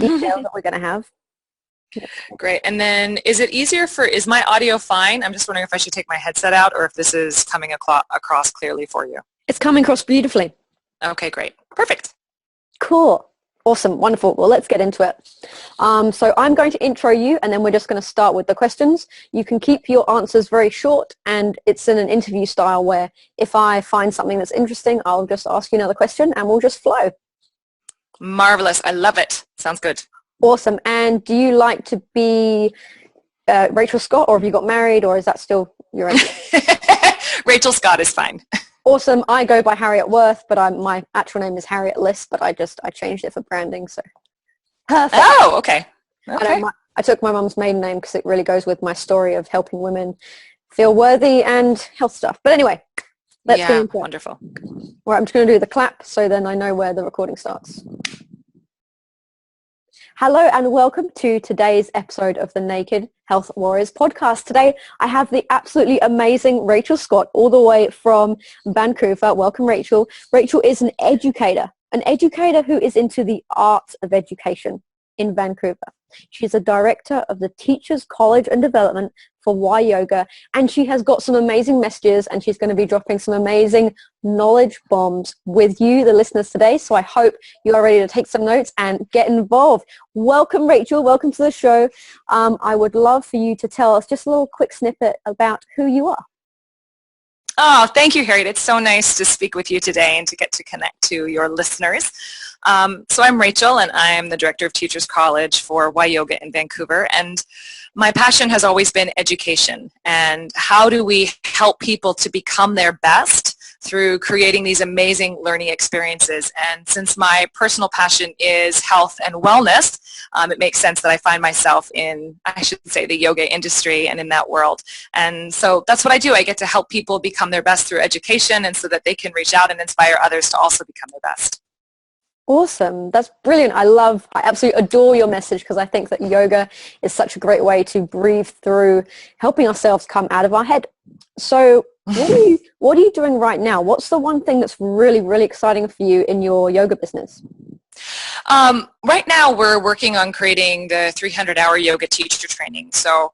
detail that we're going to have. Great. And then is my audio fine? I'm just wondering if I should take my headset out or if this is coming across clearly for you. It's coming across beautifully. Okay, great. Perfect. Cool. Awesome. Wonderful. Well, let's get into it. So I'm going to intro you, and then we're just going to start with the questions. You can keep your answers very short, and it's in an interview style where if I find something that's interesting, I'll just ask you another question and we'll just flow. Marvelous. I love it. Sounds good. Awesome. And do you like to be Rachel Scott, or have you got married, or is that still your own? Rachel Scott is fine. Awesome. I go by Harriet Worth, but my actual name is Harriet Liss, but I changed it for branding. So perfect. Oh, okay. Okay. I took my mum's maiden name because it really goes with my story of helping women feel worthy and health stuff. But anyway, let's get into it. Wonderful. All right, I'm just going to do the clap so then I know where the recording starts. Hello and welcome to today's episode of the Naked Health Warriors podcast. Today I have the absolutely amazing Rachel Scott all the way from Vancouver. Welcome, Rachel. Rachel is an educator who is into the art of education in Vancouver. She's a director of the Teachers College and Development for Y Yoga, and she has got some amazing messages, and she's going to be dropping some amazing knowledge bombs with you, the listeners, today. So I hope you are ready to take some notes and get involved. Welcome, Rachel. Welcome to the show. I would love for you to tell us just a little quick snippet about who you are. Oh, thank you, Harriet. It's so nice to speak with you today and to get to connect to your listeners. So I'm Rachel, and I am the director of Teachers College for Y Yoga in Vancouver. And my passion has always been education. And how do we help people to become their best through creating these amazing learning experiences? And since my personal passion is health and wellness, it makes sense that I find myself in, I should say, the yoga industry and in that world. And so that's what I do. I get to help people become their best through education, and so that they can reach out and inspire others to also become their best. Awesome. That's brilliant. I absolutely adore your message, because I think that yoga is such a great way to breathe through helping ourselves come out of our head. So what are you doing right now? What's the one thing that's really, really exciting for you in your yoga business? Right now we're working on creating the 300-hour yoga teacher training. So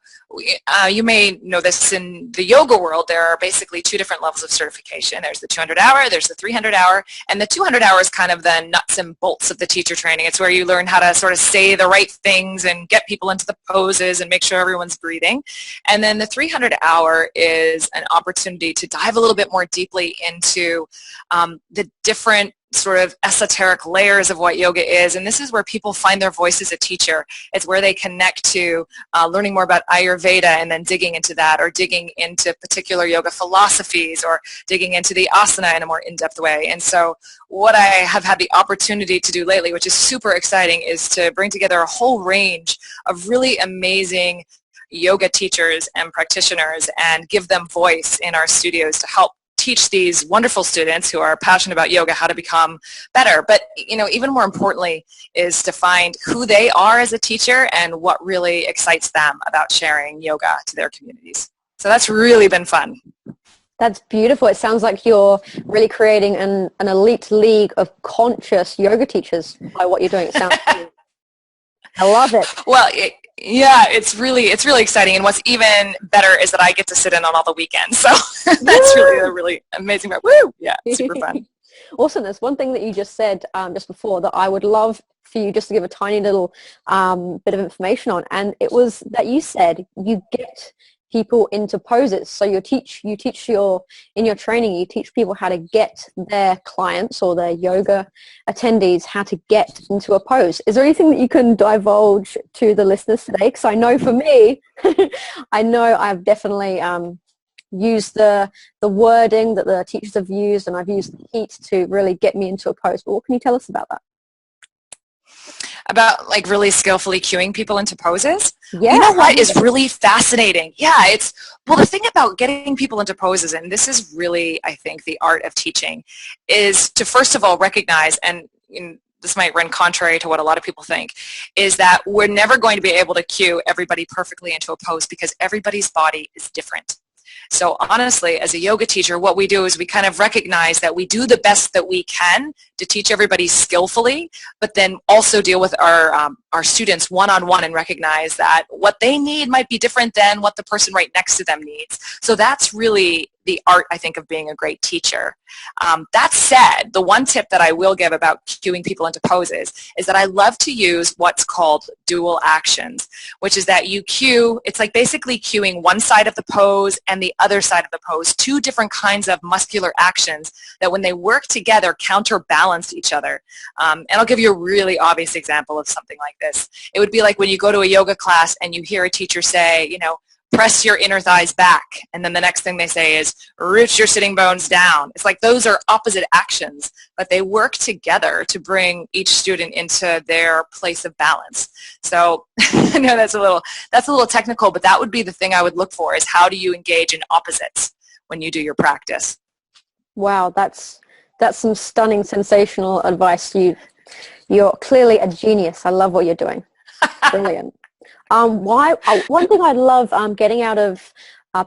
you may know this, in the yoga world, there are basically two different levels of certification. There's the 200-hour, there's the 300-hour, and the 200-hour is kind of the nuts and bolts of the teacher training. It's where you learn how to sort of say the right things and get people into the poses and make sure everyone's breathing. And then the 300-hour is an opportunity to dive a little bit more deeply into the different sort of esoteric layers of what yoga is, and this is where people find their voice as a teacher. It's where they connect to learning more about Ayurveda and then digging into that, or digging into particular yoga philosophies, or digging into the asana in a more in-depth way. And so what I have had the opportunity to do lately, which is super exciting, is to bring together a whole range of really amazing yoga teachers and practitioners and give them voice in our studios to help teach these wonderful students who are passionate about yoga how to become better. But, even more importantly is to find who they are as a teacher and what really excites them about sharing yoga to their communities. So that's really been fun. That's beautiful. It sounds like you're really creating an elite league of conscious yoga teachers by what you're doing. It sounds I love it. Well, it's really exciting, and what's even better is that I get to sit in on all the weekends. So that's really a really amazing part. Woo! Yeah, super fun. Awesome. There's one thing that you just said just before that I would love for you just to give a tiny little bit of information on, and it was that you said you get people into poses. So in your training, you teach people how to get their clients or their yoga attendees how to get into a pose. Is there anything that you can divulge to the listeners today? Because I know for me, I know I've definitely used the wording that the teachers have used, and I've used the heat to really get me into a pose. But what can you tell us about that? About like really skillfully cueing people into poses? Yeah. You know what is really fascinating? Yeah, the thing about getting people into poses, and this is really, I think, the art of teaching, is to first of all recognize, and this might run contrary to what a lot of people think, is that we're never going to be able to cue everybody perfectly into a pose because everybody's body is different. So honestly, as a yoga teacher, what we do is we kind of recognize that we do the best that we can to teach everybody skillfully, but then also deal with our students one-on-one and recognize that what they need might be different than what the person right next to them needs. So that's really the art, I think, of being a great teacher. That said, the one tip that I will give about cueing people into poses is that I love to use what's called dual actions, which is that you cue, it's like basically cueing one side of the pose and the other side of the pose, two different kinds of muscular actions that when they work together counterbalance each other. And I'll give you a really obvious example of something like this. It would be like when you go to a yoga class and you hear a teacher say, you know, press your inner thighs back, and then the next thing they say is root your sitting bones down. It's like those are opposite actions, but they work together to bring each student into their place of balance. So I know that's a little technical, but that would be the thing I would look for, is how do you engage in opposites when you do your practice. Wow, that's some stunning, sensational advice. You're clearly a genius. I love what you're doing. Brilliant. One thing I love getting out of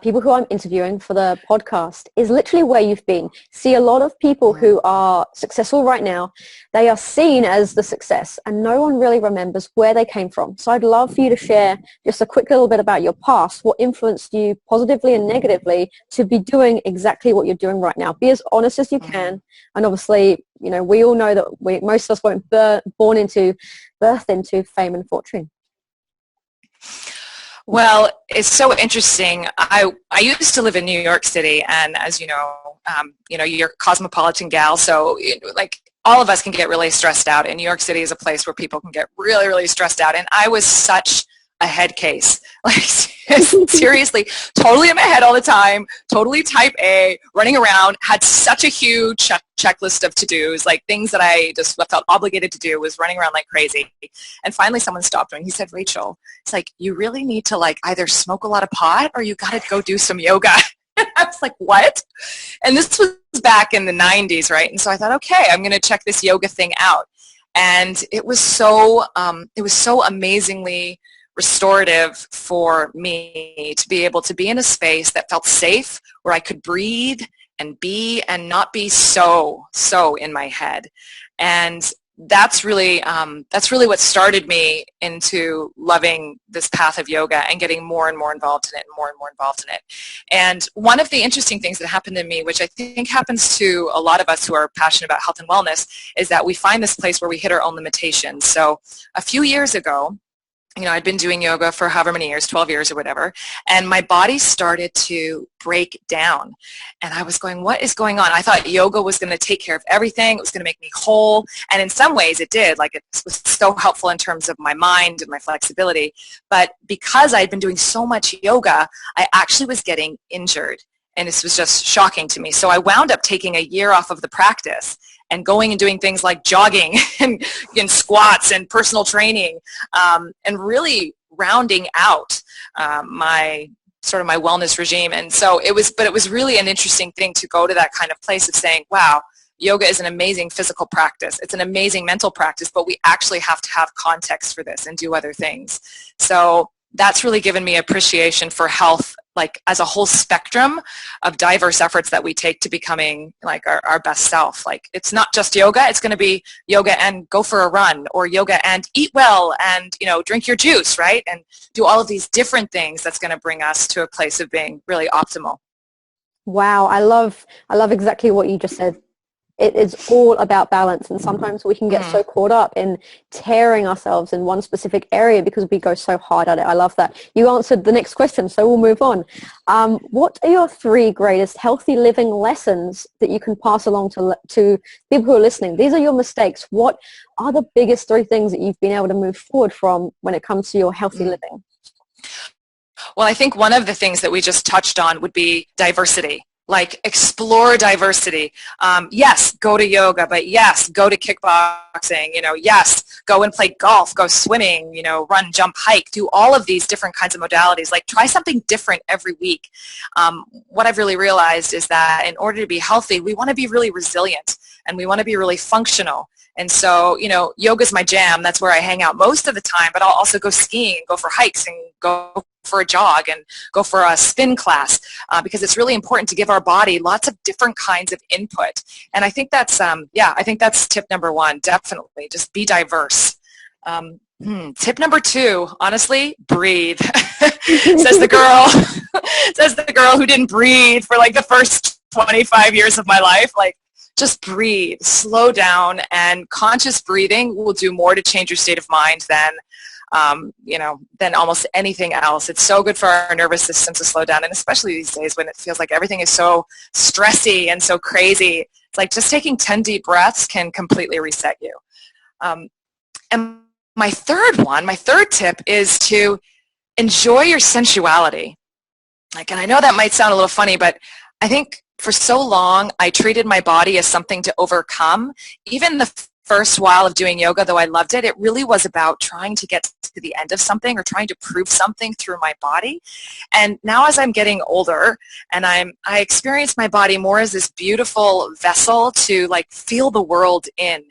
people who I'm interviewing for the podcast is literally where you've been. See, a lot of people who are successful right now, they are seen as the success, and no one really remembers where they came from. So I'd love for you to share just a quick little bit about your past, what influenced you positively and negatively to be doing exactly what you're doing right now. Be as honest as you can. And obviously, you know, we all know that most of us weren't birthed into fame and fortune. Well, it's so interesting. I used to live in New York City, and as you know, you're a cosmopolitan gal, so like all of us can get really stressed out. And New York City is a place where people can get really, really stressed out. And I was such a head case, like seriously, totally in my head all the time, totally type A, running around, had such a huge checklist of to-dos, like things that I just felt obligated to do, was running around like crazy. And finally someone stopped me and he said, Rachel, it's like, you really need to like either smoke a lot of pot or you got to go do some yoga. I was like, what? And this was back in the 90s, right? And so I thought, okay, I'm going to check this yoga thing out. And it was so amazingly restorative for me to be able to be in a space that felt safe, where I could breathe and be and not be so in my head. And that's really what started me into loving this path of yoga and getting more and more involved in it and more involved in it. And one of the interesting things that happened to me, which I think happens to a lot of us who are passionate about health and wellness, is that we find this place where we hit our own limitations. So a few years ago, I'd been doing yoga for however many years, 12 years or whatever, and my body started to break down. And I was going, what is going on? I thought yoga was going to take care of everything. It was going to make me whole. And in some ways it did. Like, it was so helpful in terms of my mind and my flexibility. But because I'd been doing so much yoga, I actually was getting injured. And this was just shocking to me. So I wound up taking a year off of the practice and going and doing things like jogging and squats and personal training, and really rounding out my wellness regime. And so it was really an interesting thing to go to that kind of place of saying, wow, yoga is an amazing physical practice. It's an amazing mental practice, but we actually have to have context for this and do other things. So that's really given me appreciation for health, like as a whole spectrum of diverse efforts that we take to becoming like our best self. Like, it's not just yoga, it's going to be yoga and go for a run, or yoga and eat well and, drink your juice, right? And do all of these different things that's going to bring us to a place of being really optimal. Wow. I love exactly what you just said. It is all about balance, and sometimes we can get so caught up in tearing ourselves in one specific area because we go so hard at it. I love that. You answered the next question, so we'll move on. What are your 3 greatest healthy living lessons that you can pass along to people who are listening? These are your mistakes. What are the biggest 3 things that you've been able to move forward from when it comes to your healthy living? Well, I think one of the things that we just touched on would be diversity. Like, explore diversity. Yes, go to yoga, but yes, go to kickboxing, yes, go and play golf, go swimming, run, jump, hike, do all of these different kinds of modalities. Like, try something different every week. What I've really realized is that in order to be healthy, we want to be really resilient and we want to be really functional. And so, yoga's my jam. That's where I hang out most of the time, but I'll also go skiing, go for hikes, and go for a jog and go for a spin class because it's really important to give our body lots of different kinds of input. And I think that's, I think that's tip number one, definitely. Just be diverse. Tip number two, honestly, breathe. says the girl who didn't breathe for like the first 25 years of my life. Like, just breathe, slow down, and conscious breathing will do more to change your state of mind than almost anything else. It's so good for our nervous system to slow down, and especially these days when it feels like everything is so stressy and so crazy. It's like just taking 10 deep breaths can completely reset you. And my third tip is to enjoy your sensuality. And I know that might sound a little funny, but I think for so long I treated my body as something to overcome. Even the first while of doing yoga, though I loved it, it really was about trying to get to the end of something or trying to prove something through my body. And now as I'm getting older and I experience my body more as this beautiful vessel to feel the world in.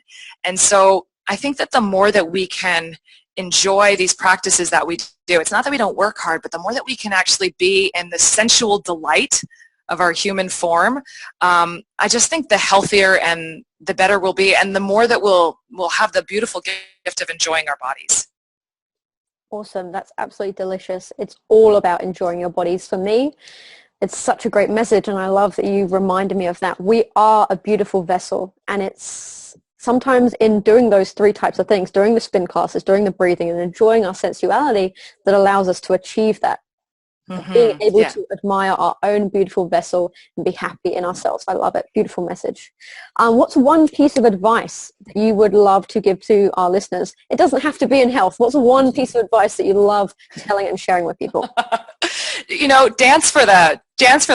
And so I think that the more that we can enjoy these practices that we do, it's not that we don't work hard, but the more that we can actually be in the sensual delight of our human form, I just think the healthier and the better we'll be, and the more that we'll have the beautiful gift of enjoying our bodies. Awesome. That's absolutely delicious. It's all about enjoying your bodies. For me, it's such a great message, and I love that you reminded me of that. We are a beautiful vessel, and it's sometimes in doing those three types of things, during the spin classes, during the breathing, and enjoying our sensuality, that allows us to achieve that. Being able to admire our own beautiful vessel and be happy in ourselves. I love it. Beautiful message. What's one piece of advice that you would love to give to our listeners? It doesn't have to be in health. What's one piece of advice that you love telling and sharing with people? Dance for the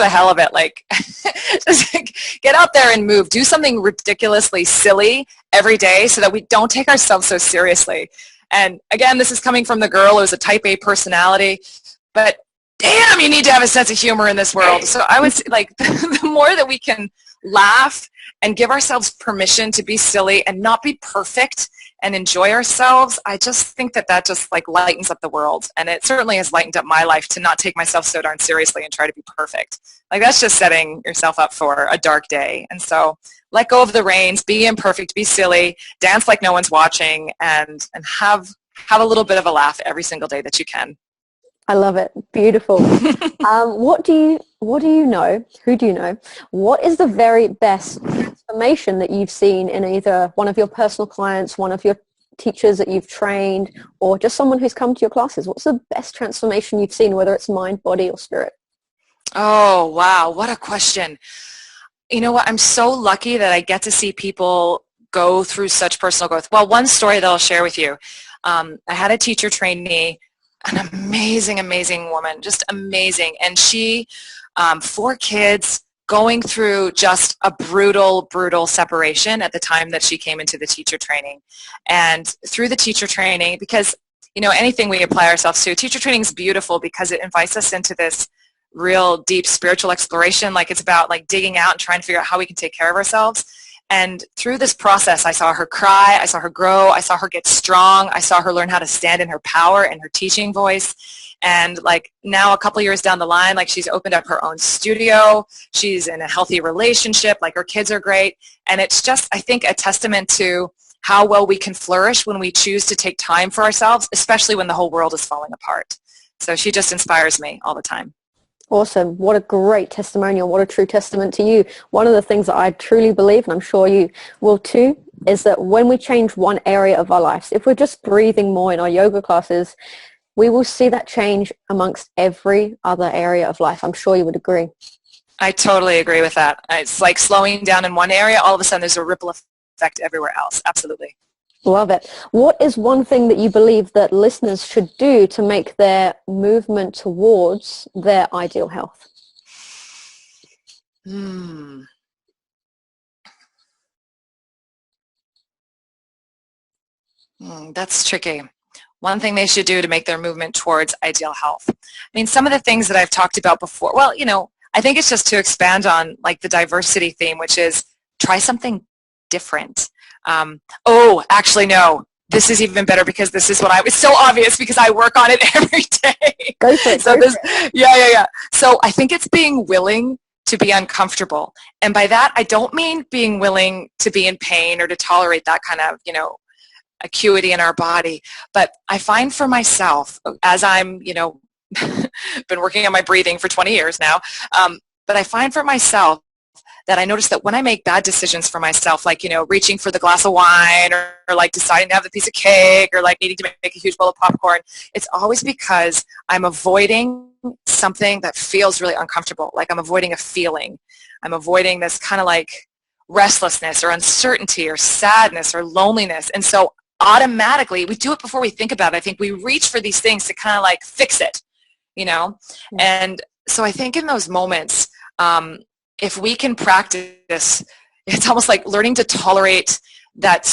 hell of it. Just get out there and move. Do something ridiculously silly every day so that we don't take ourselves so seriously. And again, this is coming from the girl who's a type A personality, but damn, you need to have a sense of humor in this world. So I would say, the more that we can laugh and give ourselves permission to be silly and not be perfect and enjoy ourselves, I just think that just lightens up the world. And it certainly has lightened up my life to not take myself so darn seriously and try to be perfect. That's just setting yourself up for a dark day. And so let go of the reins, be imperfect, be silly, dance like no one's watching, and have a little bit of a laugh every single day that you can. I love it. Beautiful. Who do you know? What is the very best transformation that you've seen in either one of your personal clients, one of your teachers that you've trained, or just someone who's come to your classes? What's the best transformation you've seen, whether it's mind, body, or spirit? Oh, wow. What a question. You know what? I'm so lucky that I get to see people go through such personal growth. Well, one story that I'll share with you. I had a teacher trainee, an amazing, amazing woman, just amazing. And she, 4 kids, going through just a brutal, brutal separation at the time that she came into the teacher training. And through the teacher training, because, anything we apply ourselves to, teacher training is beautiful because it invites us into this real deep spiritual exploration. It's about digging out and trying to figure out how we can take care of ourselves. And through this process, I saw her cry, I saw her grow, I saw her get strong, I saw her learn how to stand in her power and her teaching voice. And now a couple years down the line, she's opened up her own studio, she's in a healthy relationship, her kids are great. And it's just, I think, a testament to how well we can flourish when we choose to take time for ourselves, especially when the whole world is falling apart. So she just inspires me all the time. Awesome. What a great testimonial. What a true testament to you. One of the things that I truly believe, and I'm sure you will too, is that when we change one area of our lives, if we're just breathing more in our yoga classes, we will see that change amongst every other area of life. I'm sure you would agree. I totally agree with that. It's like slowing down in one area, all of a sudden there's a ripple effect everywhere else. Absolutely. Love it. What is one thing that you believe that listeners should do to make their movement towards their ideal health? That's tricky. One thing they should do to make their movement towards ideal health. Some of the things that I've talked about before, I think it's just to expand on the diversity theme, which is try something different. Actually, no. This is even better because this is it's so obvious because I work on it every day. Go for it. So yeah. So I think it's being willing to be uncomfortable. And by that, I don't mean being willing to be in pain or to tolerate that kind of, acuity in our body. But I find for myself, as I'm, been working on my breathing for 20 years now, but I find for myself that I notice that when I make bad decisions for myself, like, reaching for the glass of wine or like deciding to have the piece of cake or like needing to make a huge bowl of popcorn, it's always because I'm avoiding something that feels really uncomfortable. Like I'm avoiding a feeling. I'm avoiding this kind of like restlessness or uncertainty or sadness or loneliness. And so automatically, we do it before we think about it. I think we reach for these things to kind of like fix it, And so I think in those moments, if we can practice, it's almost like learning to tolerate that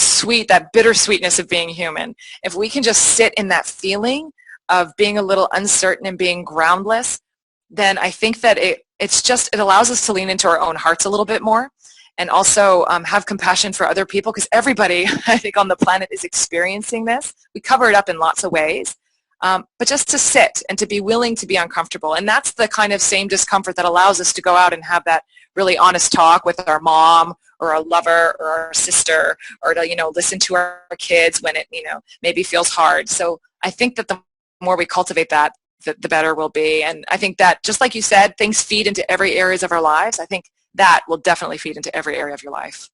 bittersweetness of being human. If we can just sit in that feeling of being a little uncertain and being groundless, then I think that it allows us to lean into our own hearts a little bit more and also have compassion for other people, because everybody, I think, on the planet is experiencing this. We cover it up in lots of ways. But just to sit and to be willing to be uncomfortable. And that's the kind of same discomfort that allows us to go out and have that really honest talk with our mom or our lover or our sister, or to, listen to our kids when it, maybe feels hard. So I think that the more we cultivate that, the better we'll be. And I think that, just like you said, things feed into every areas of our lives. I think that will definitely feed into every area of your life.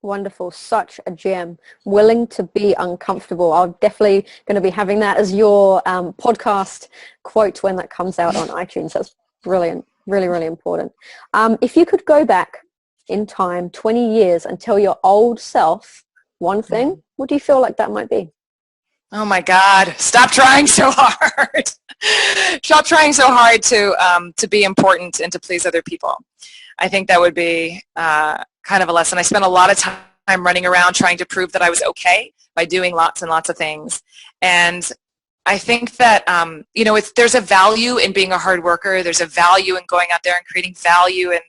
Wonderful. Such a gem. Willing to be uncomfortable. I'm definitely going to be having that as your podcast quote when that comes out on iTunes. That's brilliant. Really, really important. If you could go back in time 20 years and tell your old self one thing, what do you feel like that might be? Oh my God, stop trying so hard. Stop trying so hard to be important and to please other people. I think that would be kind of a lesson. I spent a lot of time running around trying to prove that I was okay by doing lots and lots of things. And I think that, there's a value in being a hard worker. There's a value in going out there and creating value and,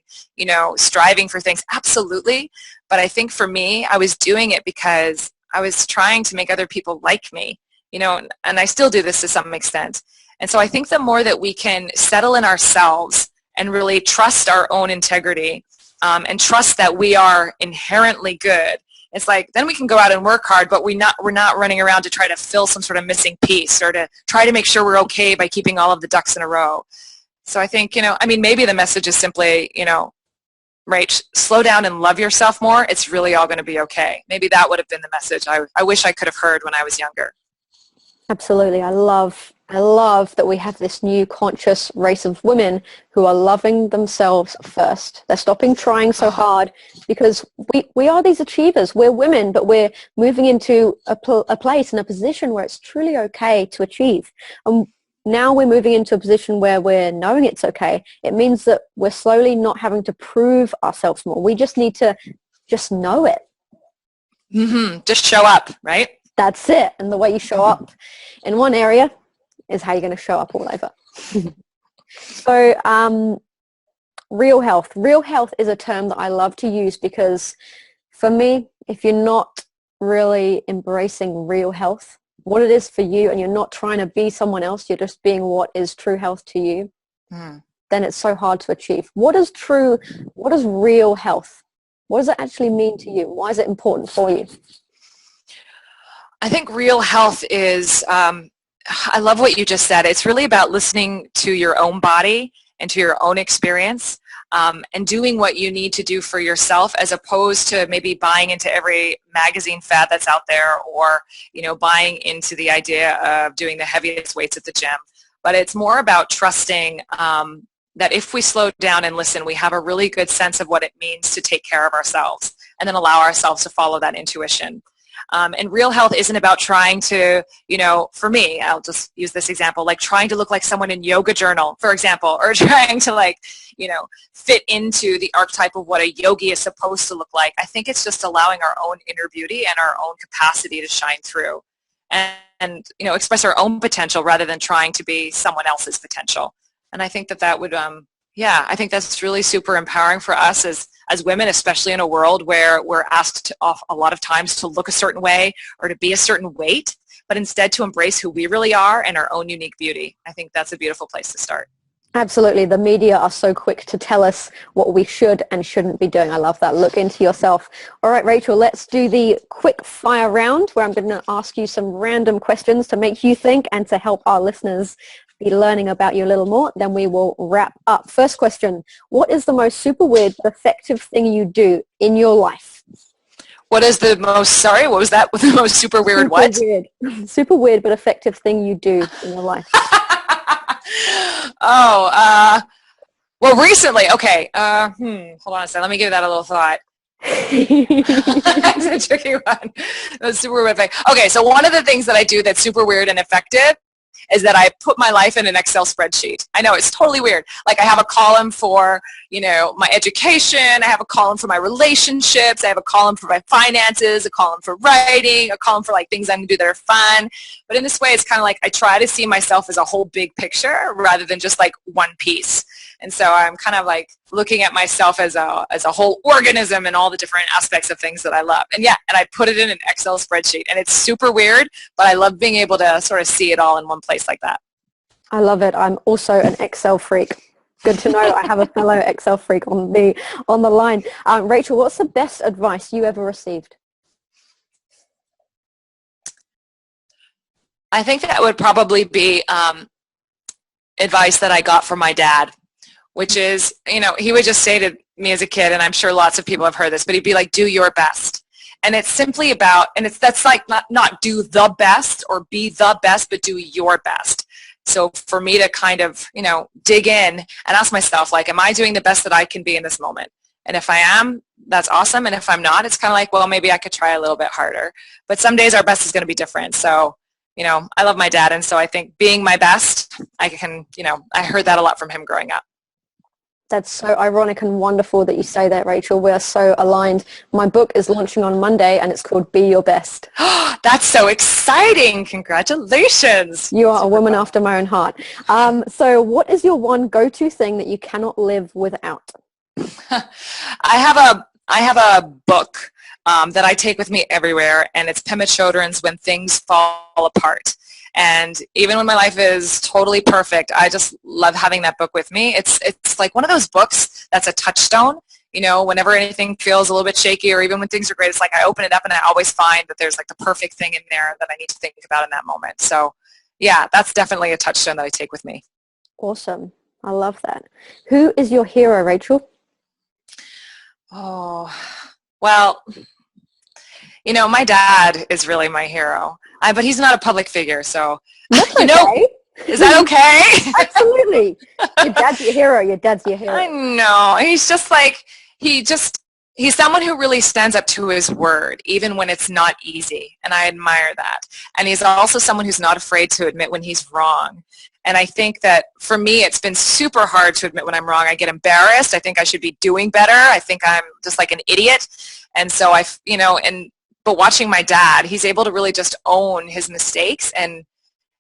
striving for things. Absolutely. But I think for me, I was doing it because I was trying to make other people like me, and I still do this to some extent. And so I think the more that we can settle in ourselves and really trust our own integrity, and trust that we are inherently good, it's like then we can go out and work hard, but we're not running around to try to fill some sort of missing piece or to try to make sure we're okay by keeping all of the ducks in a row. So I think, maybe the message is simply, Rach, slow down and love yourself more. It's really all going to be okay. Maybe that would have been the message I wish I could have heard when I was younger. Absolutely. I love that we have this new conscious race of women who are loving themselves first. They're stopping trying so hard, because we are these achievers. We're women, but we're moving into a place and a position where it's truly okay to achieve. And now we're moving into a position where we're knowing it's okay. It means that we're slowly not having to prove ourselves more. We just need to just know it. Mm-hmm. Just show up, right? That's it. And the way you show up in one area is how you're going to show up all over. So real health. Real health is a term that I love to use because for me, if you're not really embracing real health, what it is for you, and you're not trying to be someone else, you're just being what is true health to you, then it's so hard to achieve. What is real health? What does it actually mean to you? Why is it important for you? I think real health is, I love what you just said. It's really about listening to your own body and to your own experience, and doing what you need to do for yourself, as opposed to maybe buying into every magazine fad that's out there, or, buying into the idea of doing the heaviest weights at the gym. But it's more about trusting that if we slow down and listen, we have a really good sense of what it means to take care of ourselves, and then allow ourselves to follow that intuition. And real health isn't about trying to, for me, I'll just use this example, like trying to look like someone in Yoga Journal, for example, or trying to fit into the archetype of what a yogi is supposed to look like. I think it's just allowing our own inner beauty and our own capacity to shine through and express our own potential rather than trying to be someone else's potential. And I think that would Yeah, I think that's really super empowering for us as women, especially in a world where we're asked to, a lot of times to look a certain way or to be a certain weight, but instead to embrace who we really are and our own unique beauty. I think that's a beautiful place to start. Absolutely. The media are so quick to tell us what we should and shouldn't be doing. I love that. Look into yourself. All right, Rachel, let's do the quick fire round where I'm going to ask you some random questions to make you think and to help our listeners be learning about you a little more. Then we will wrap up. First question, what is the most super weird but effective thing you do in your life? What is the most, sorry, what was that? The most super weird what? Weird. Super weird but effective thing you do in your life. Well, recently, okay, hold on a second. Let me give that a little thought. That's a tricky one. That's super weird. Okay, so one of the things that I do that's super weird and effective is that I put my life in an Excel spreadsheet. I know it's totally weird. Like I have a column for, my education. I have a column for my relationships. I have a column for my finances, a column for writing, a column for like things I'm going to do that are fun. But in this way, it's kind of like I try to see myself as a whole big picture rather than just like one piece. And so I'm kind of like looking at myself as a whole organism and all the different aspects of things that I love. And I put it in an Excel spreadsheet. And it's super weird, but I love being able to sort of see it all in one place like that. I love it. I'm also an Excel freak. Good to know I have a fellow Excel freak on the line. Rachel, what's the best advice you ever received? I think that would probably be advice that I got from my dad, which is, he would just say to me as a kid, and I'm sure lots of people have heard this, but he'd be like, do your best. And it's simply about, and that's like not do the best or be the best, but do your best. So for me to kind of, dig in and ask myself, like, am I doing the best that I can be in this moment? And if I am, that's awesome. And if I'm not, it's kind of like, well, maybe I could try a little bit harder. But some days our best is going to be different. So, I love my dad. And so I think being my best, I heard that a lot from him growing up. That's so ironic and wonderful that you say that, Rachel. We are so aligned. My book is launching on Monday and it's called Be Your Best. That's so exciting. Congratulations. You are a woman after my own heart. So what is your one go-to thing that you cannot live without? I have a book that I take with me everywhere, and it's Pema Chodron's When Things Fall Apart. And even when my life is totally perfect, I just love having that book with me. It's like one of those books that's a touchstone. Whenever anything feels a little bit shaky or even when things are great, it's like I open it up and I always find that there's like the perfect thing in there that I need to think about in that moment. So yeah, that's definitely a touchstone that I take with me. Awesome. I love that. Who is your hero, Rachel? Oh, well, my dad is really my hero. But he's not a public figure, so, That's okay. Is that okay? Absolutely. Your dad's your hero. Your dad's your hero. I know. He's just like, he's someone who really stands up to his word, even when it's not easy, and I admire that. And he's also someone who's not afraid to admit when he's wrong. And I think that for me, it's been super hard to admit when I'm wrong. I get embarrassed. I think I should be doing better. I think I'm just like an idiot. And so but watching my dad, he's able to really just own his mistakes and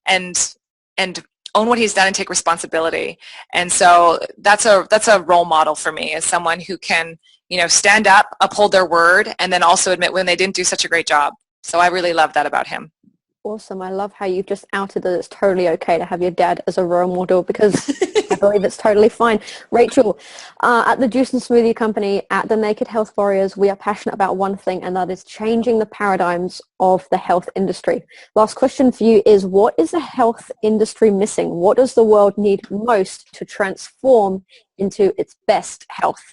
own what he's done and take responsibility. And so that's a role model for me, as someone who can, stand up, uphold their word, and then also admit when they didn't do such a great job. So I really love that about him. Awesome. I love how you've just outed that it's totally okay to have your dad as a role model, because I believe it's totally fine. Rachel, at the Juice and Smoothie Company, at the Naked Health Warriors, we are passionate about one thing, and that is changing the paradigms of the health industry. Last question for you is, what is the health industry missing? What does the world need most to transform into its best health?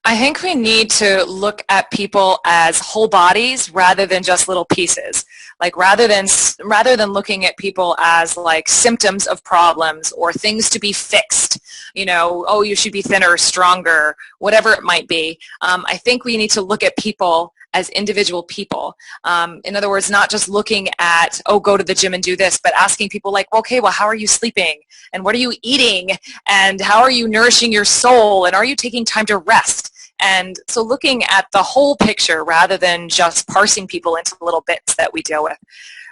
I think we need to look at people as whole bodies rather than just little pieces. Like rather than looking at people as like symptoms of problems or things to be fixed, you should be thinner, stronger, whatever it might be. I think we need to look at people as individual people. In other words, not just looking at, go to the gym and do this, but asking people like, okay, well, how are you sleeping? And what are you eating? And how are you nourishing your soul? And are you taking time to rest? And so looking at the whole picture rather than just parsing people into little bits that we deal with.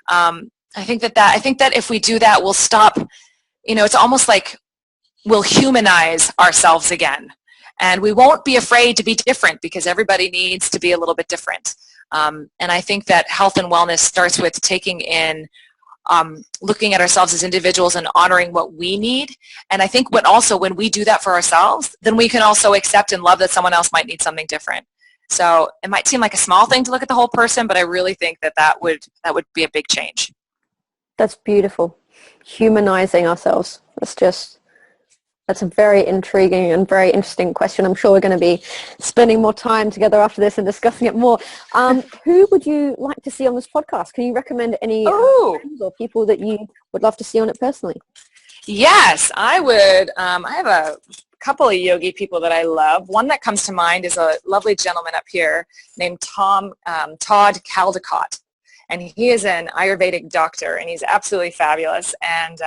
I think that if we do that, we'll stop, it's almost like we'll humanize ourselves again. And we won't be afraid to be different because everybody needs to be a little bit different. And I think that health and wellness starts with taking in, looking at ourselves as individuals and honoring what we need. And I think when we do that for ourselves, then we can also accept and love that someone else might need something different. So it might seem like a small thing to look at the whole person, but I really think that would be a big change. That's beautiful. Humanizing ourselves. That's a very intriguing and very interesting question. I'm sure we're going to be spending more time together after this and discussing it more. Who would you like to see on this podcast? Can you recommend any friends or people that you would love to see on it personally? Yes, I would. I have a couple of yogi people that I love. One that comes to mind is a lovely gentleman up here named Todd Caldecott. And he is an Ayurvedic doctor, and he's absolutely fabulous and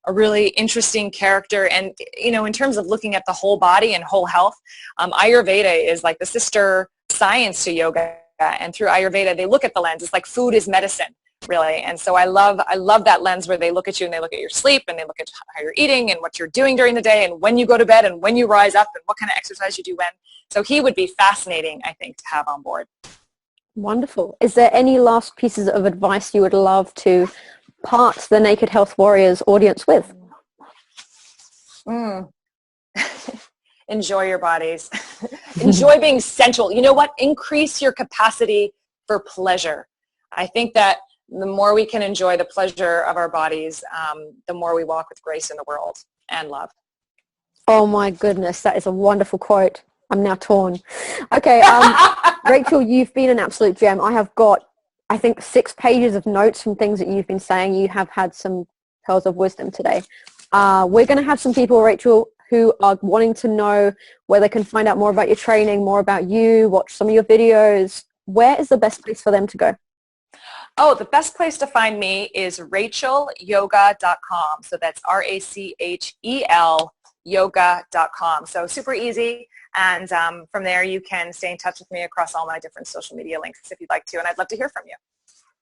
a really interesting character. And, in terms of looking at the whole body and whole health, Ayurveda is like the sister science to yoga. And through Ayurveda, they look at the lens. It's like food is medicine, really. And so I love that lens where they look at you and they look at your sleep and they look at how you're eating and what you're doing during the day and when you go to bed and when you rise up and what kind of exercise you do when. So he would be fascinating, I think, to have on board. Wonderful. Is there any last pieces of advice you would love to part the Naked Health Warriors audience with? Enjoy your bodies. Enjoy being sensual. You know what? Increase your capacity for pleasure. I think that the more we can enjoy the pleasure of our bodies, the more we walk with grace in the world and love. Oh my goodness, that is a wonderful quote. I'm now torn. Okay, Rachel, you've been an absolute gem. I have got, I think, 6 pages of notes from things that you've been saying. You have had some pearls of wisdom today. We're going to have some people, Rachel, who are wanting to know where they can find out more about your training, more about you, watch some of your videos. Where is the best place for them to go? Oh, the best place to find me is rachelyoga.com. So that's RACHEL yoga.com. So super easy. And from there, you can stay in touch with me across all my different social media links if you'd like to. And I'd love to hear from you.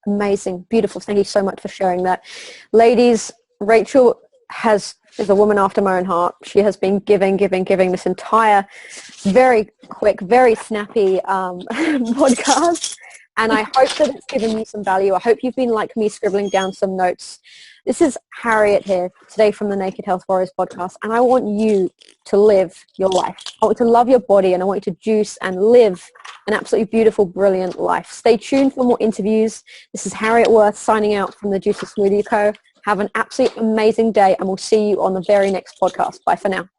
Amazing. Beautiful. Thank you so much for sharing that. Ladies, Rachel is a woman after my own heart. She has been giving this entire very quick, very snappy podcast. And I hope that it's given you some value. I hope you've been like me, scribbling down some notes. This is Harriet here today from the Naked Health Warriors podcast. And I want you to live your life. I want you to love your body, and I want you to juice and live an absolutely beautiful, brilliant life. Stay tuned for more interviews. This is Harriet Worth signing out from the Juicy Smoothie Co. Have an absolutely amazing day, and we'll see you on the very next podcast. Bye for now.